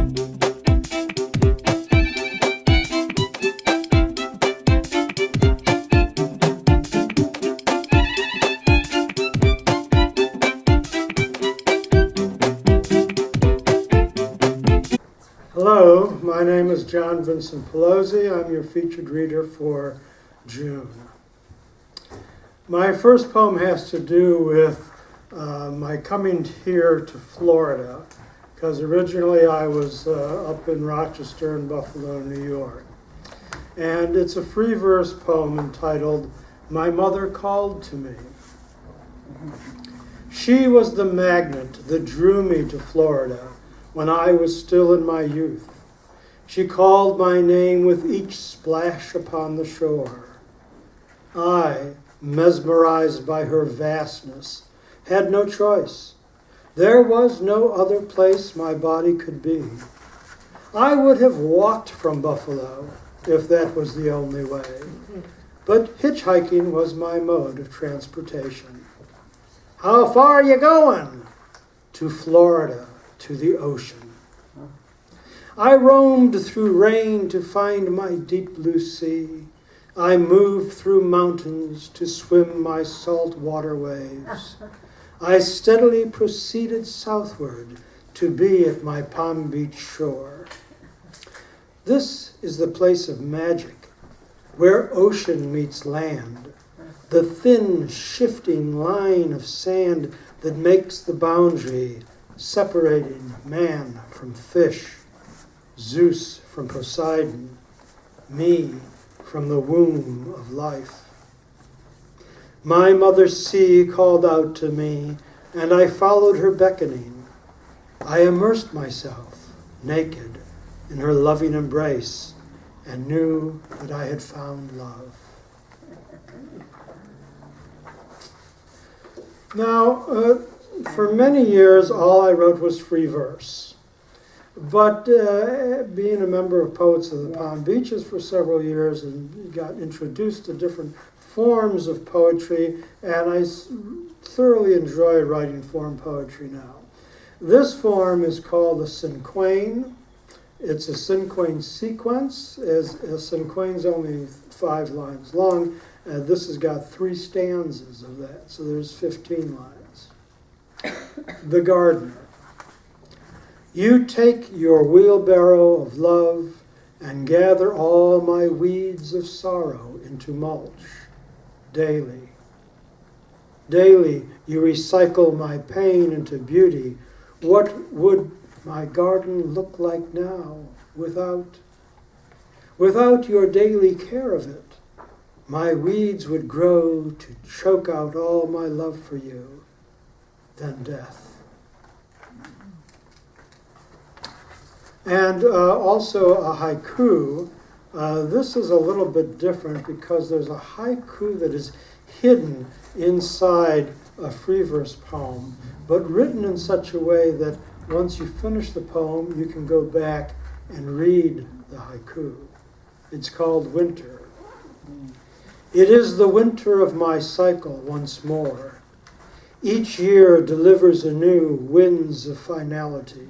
Hello, my name is John Vincent Palozzi. I'm your featured reader for June. My first poem has to do with my coming here to Florida, because originally I was up in Rochester and Buffalo, New York. And it's a free verse poem entitled, "My Mother Called to Me." She was the magnet that drew me to Florida when I was still in my youth. She called my name with each splash upon the shore. I, mesmerized by her vastness, had no choice. There was no other place my body could be. I would have walked from Buffalo if that was the only way, but hitchhiking was my mode of transportation. "How far are you going?" "To Florida, to the ocean." I roamed through rain to find my deep blue sea. I moved through mountains to swim my salt water waves. I steadily proceeded southward to be at my Palm Beach shore. This is the place of magic, where ocean meets land, the thin, shifting line of sand that makes the boundary separating man from fish, Zeus from Poseidon, me from the womb of life. My mother sea called out to me, and I followed her beckoning. I immersed myself, naked, in her loving embrace, and knew that I had found love. Now, for many years, all I wrote was free verse. But being a member of Poets of the Palm Beaches for several years and got introduced to different forms of poetry, and I thoroughly enjoy writing form poetry now. This form is called a cinquain. It's a cinquain sequence, as a cinquain's only 5 lines long, and this has got 3 stanzas of that, so there's 15 lines. The Gardener. You take your wheelbarrow of love and gather all my weeds of sorrow into mulch daily. Daily you recycle my pain into beauty. What would my garden look like now without your daily care of it? My weeds would grow to choke out all my love for you, then death. And also a haiku. This is a little bit different because there's a haiku that is hidden inside a free verse poem, but written in such a way that once you finish the poem, you can go back and read the haiku. It's called Winter. It is the winter of my cycle once more. Each year delivers anew winds of finality.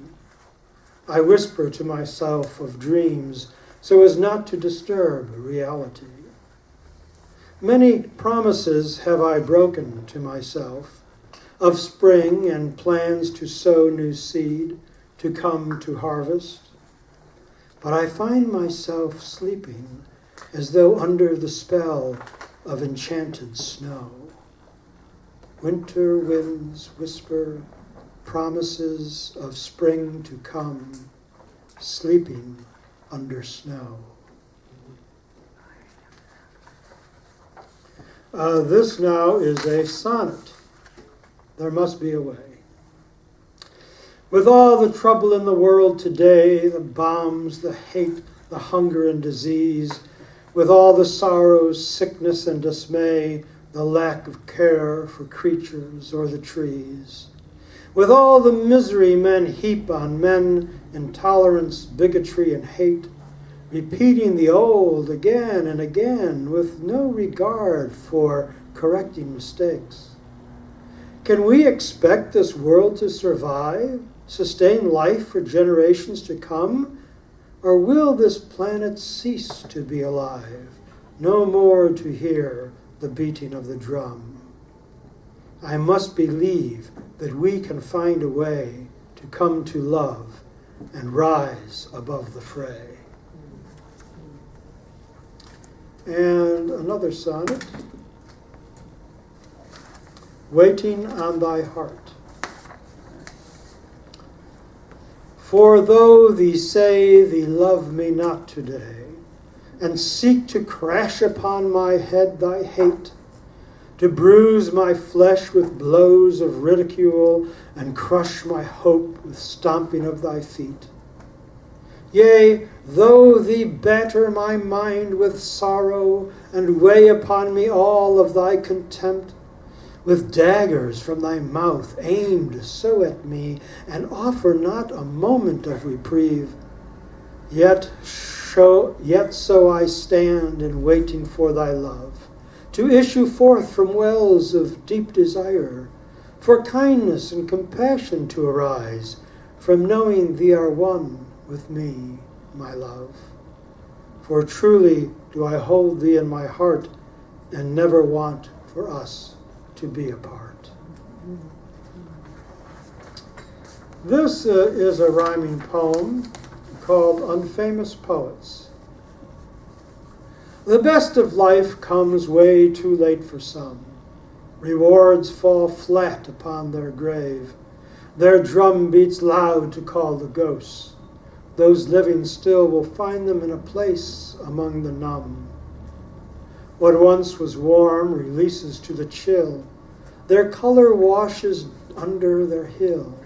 I whisper to myself of dreams so as not to disturb reality. Many promises have I broken to myself of spring and plans to sow new seed, to come to harvest. But I find myself sleeping as though under the spell of enchanted snow. Winter winds whisper promises of spring to come, sleeping under snow. This now is a sonnet. There must be a way. With all the trouble in the world today, the bombs, the hate, the hunger and disease, with all the sorrows, sickness and dismay, the lack of care for creatures or the trees, with all the misery men heap on men, intolerance, bigotry, and hate, repeating the old again and again with no regard for correcting mistakes. Can we expect this world to survive sustain life for generations to come? Or will this planet cease to be alive, no more to hear the beating of the drum? I must believe that we can find a way to come to love and rise above the fray. And another sonnet, Waiting on Thy Heart. For though thee say thee love me not today, and seek to crash upon my head thy hate, to bruise my flesh with blows of ridicule, and crush my hope with stomping of thy feet. Yea, though thee batter my mind with sorrow, and weigh upon me all of thy contempt, with daggers from thy mouth aimed so at me, and offer not a moment of reprieve, yet so I stand in waiting for thy love, to issue forth from wells of deep desire, for kindness and compassion to arise, from knowing thee are one with me, my love. For truly do I hold thee in my heart, and never want for us to be apart. This is a rhyming poem called Unfamous Poets. The best of life comes way too late for some. Rewards fall flat upon their grave. Their drum beats loud to call the ghosts. Those living still will find them in a place among the numb. What once was warm releases to the chill. Their color washes under their hill.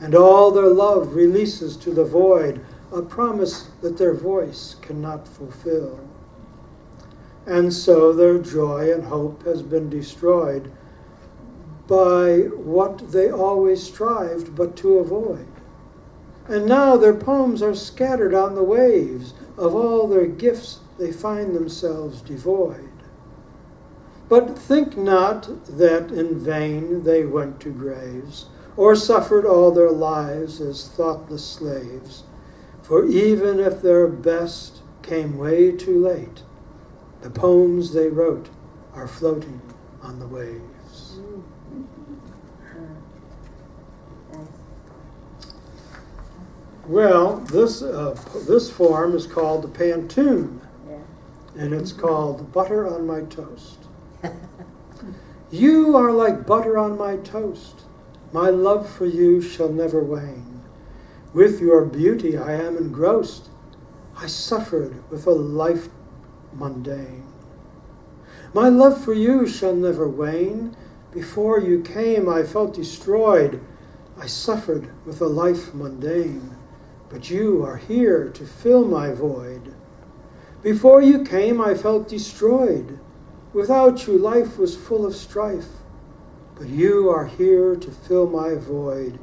And all their love releases to the void, a promise that their voice cannot fulfill. And so their joy and hope has been destroyed by what they always strived but to avoid. And now their poems are scattered on the waves. Of all their gifts they find themselves devoid. But think not that in vain they went to graves, or suffered all their lives as thoughtless slaves. For even if their best came way too late, the poems they wrote are floating on the waves. Well, this form is called the Pantoon, and it's called Butter on My Toast. You are like butter on my toast. My love for you shall never wane. With your beauty I am engrossed. I suffered with a life mundane. My love for you shall never wane. Before you came I felt destroyed. I suffered with a life mundane. But you are here to fill my void. Before you came I felt destroyed. Without you life was full of strife. But you are here to fill my void.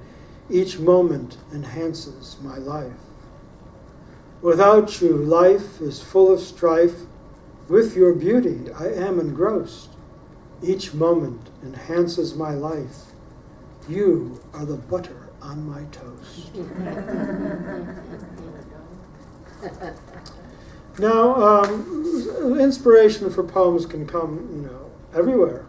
Each moment enhances my life. Without you life is full of strife. With your beauty I am engrossed. Each moment enhances my life. You are the butter on my toast. Now, inspiration for poems can come, everywhere.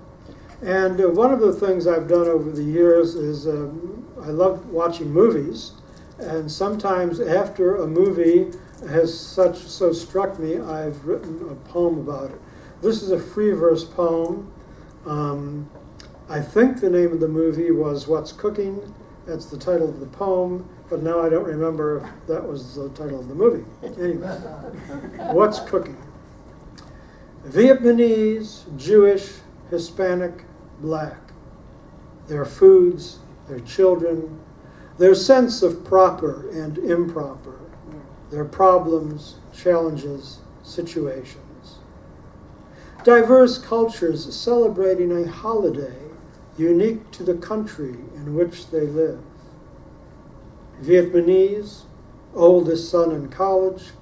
And one of the things I've done over the years is I love watching movies. And sometimes after a movie has so struck me, I've written a poem about it. This is a free verse poem. I think the name of the movie was What's Cooking. That's the title of the poem, but now I don't remember if that was the title of the movie. Anyway, What's Cooking? Vietnamese, Jewish, Hispanic, Black. Their foods, their children, their sense of proper and improper, their problems, challenges, situations. Diverse cultures celebrating a holiday unique to the country in which they live. Vietnamese, oldest son in college,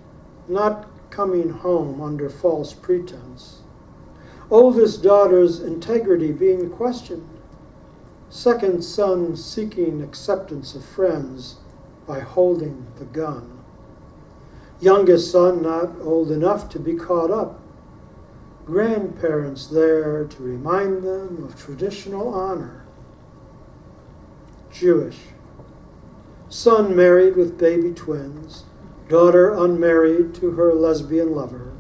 not coming home under false pretense. Oldest daughter's integrity being questioned. Second son seeking acceptance of friends by holding the gun. Youngest son not old enough to be caught up. Grandparents there to remind them of traditional honor. Jewish. Son married with baby twins. Daughter unmarried to her lesbian lover.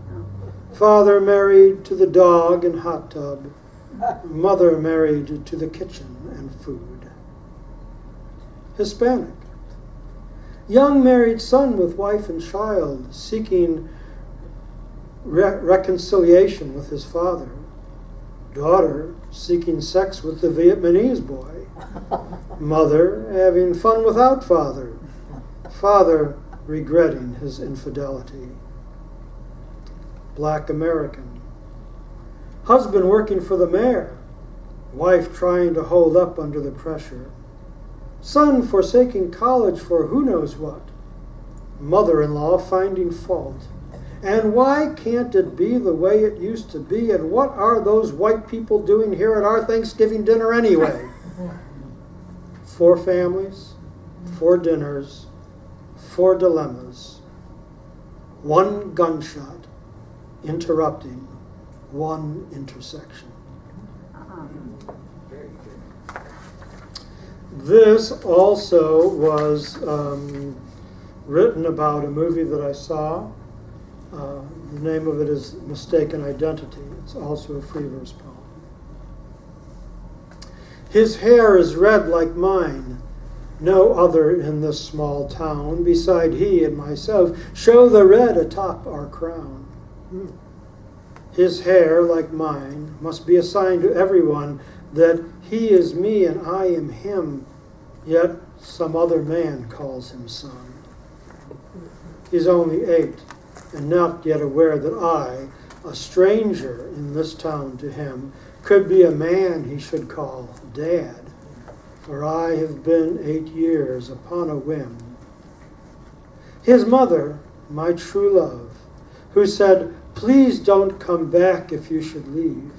Father married to the dog and hot tub. Mother married to the kitchen and food. Hispanic. Young married son with wife and child seeking reconciliation with his father. Daughter seeking sex with the Vietnamese boy. Mother having fun without father. Father regretting his infidelity. Black American. Husband working for the mayor. Wife trying to hold up under the pressure. Son forsaking college for who knows what. Mother-in-law finding fault. And why can't it be the way it used to be? And what are those white people doing here at our Thanksgiving dinner anyway? 4 families, 4 dinners, 4 dilemmas. 1 gunshot interrupting 1 intersection. This also was written about a movie that I saw. The name of it is Mistaken Identity. It's also a free verse poem. His hair is red like mine. No other in this small town, beside he and myself, show the red atop our crown. His hair, like mine, must be a sign to everyone that he is me and I am him, yet some other man calls him son. He's only 8, and not yet aware that I, a stranger in this town to him, could be a man he should call Dad, for I have been 8 years upon a whim. His mother, my true love, who said, "Please don't come back if you should leave,"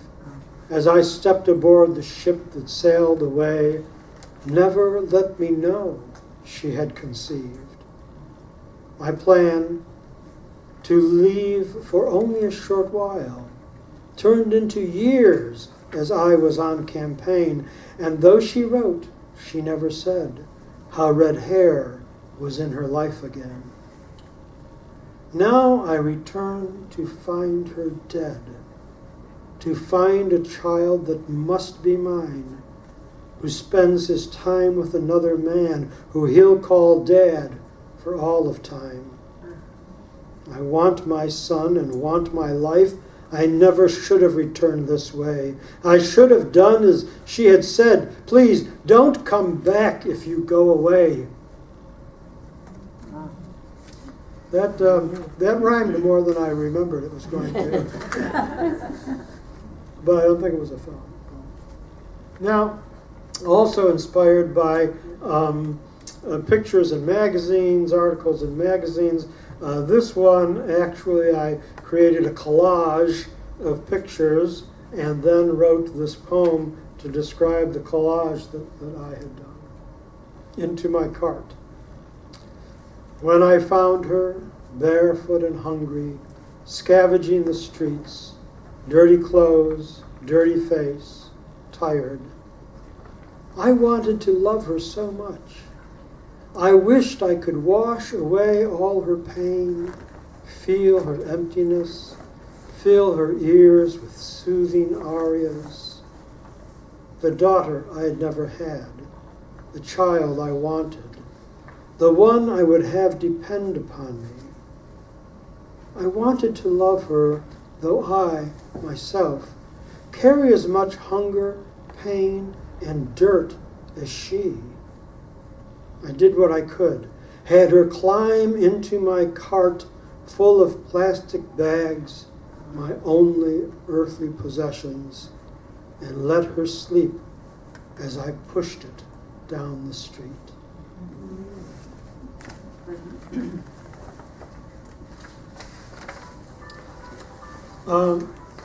as I stepped aboard the ship that sailed away, never let me know she had conceived. My plan to leave for only a short while turned into years as I was on campaign, and though she wrote, she never said how red hair was in her life again. Now I return to find her dead, to find a child that must be mine, who spends his time with another man who he'll call Dad for all of time. I want my son and want my life. I never should have returned this way. I should have done as she had said. Please don't come back if you go away. That rhymed more than I remembered it was going to. But I don't think it was a film. Now, also inspired by pictures in magazines, articles in magazines. This one, actually, I created a collage of pictures and then wrote this poem to describe the collage that I had done. Into my cart. When I found her, barefoot and hungry, scavenging the streets, dirty clothes, dirty face, tired, I wanted to love her so much. I wished I could wash away all her pain, feel her emptiness, fill her ears with soothing arias. The daughter I had never had, the child I wanted, the one I would have depend upon me. I wanted to love her, though I, myself, carry as much hunger, pain, and dirt as she. I did what I could, had her climb into my cart full of plastic bags, my only earthly possessions, and let her sleep as I pushed it down the street.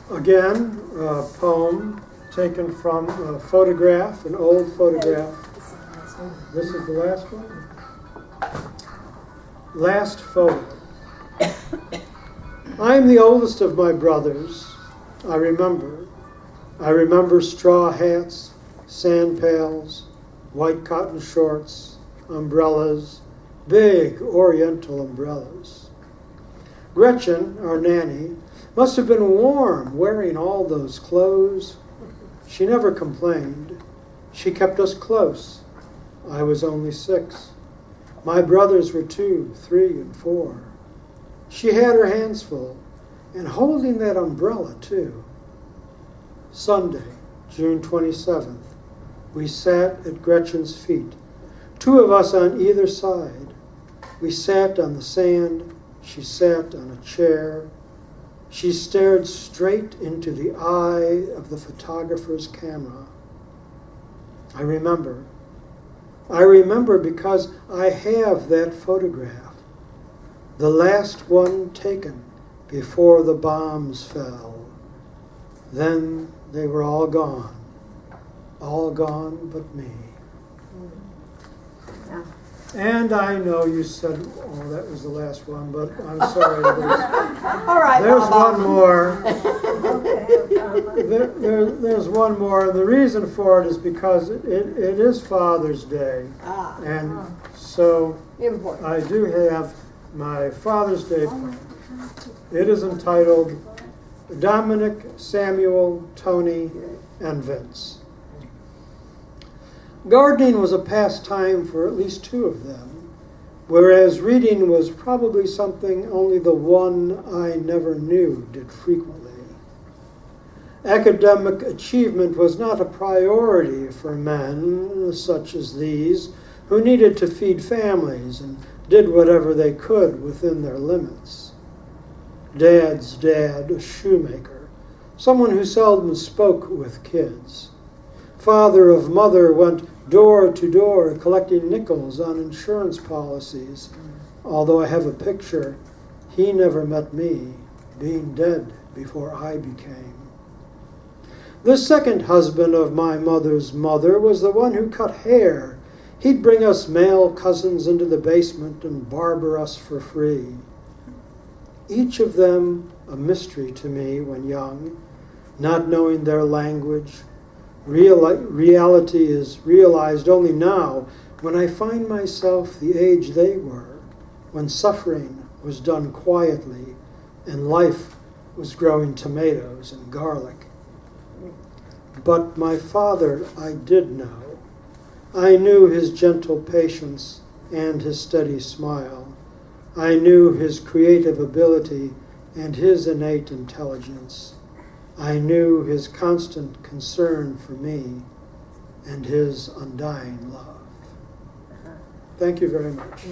Again, a poem taken from a photograph, an old photograph. This is the last one? Last photo. I'm the oldest of my brothers. I remember straw hats, sand pails, white cotton shorts, umbrellas, big oriental umbrellas. Gretchen, our nanny, must have been warm wearing all those clothes. She never complained. She kept us close. I was only 6. My brothers were 2, 3, and 4. She had her hands full, and holding that umbrella, too. Sunday, June 27th, we sat at Gretchen's feet, 2 of us on either side. We sat on the sand. She sat on a chair. She stared straight into the eye of the photographer's camera. I remember because I have that photograph, the last one taken before the bombs fell. Then they were all gone but me. Yeah. And I know you said, oh, that was the last one, but I'm sorry. All right, There's Bob. one more. There's one more. The reason for it is because it is Father's Day. And so Important. I do have my Father's Day poem. It is entitled Dominic, Samuel, Tony, and Vince. Gardening was a pastime for at least 2 of them, whereas reading was probably something only the one I never knew did frequently. Academic achievement was not a priority for men such as these, who needed to feed families and did whatever they could within their limits. Dad's dad, a shoemaker, someone who seldom spoke with kids. Father of mother went door to door collecting nickels on insurance policies. Although I have a picture, he never met me, being dead before I became. The second husband of my mother's mother was the one who cut hair. He'd bring us male cousins into the basement and barber us for free. Each of them a mystery to me when young, not knowing their language. Reality is realized only now when I find myself the age they were, when suffering was done quietly and life was growing tomatoes and garlic. But my father I did know. I knew his gentle patience and his steady smile. I knew his creative ability and his innate intelligence. I knew his constant concern for me and his undying love. Thank you very much.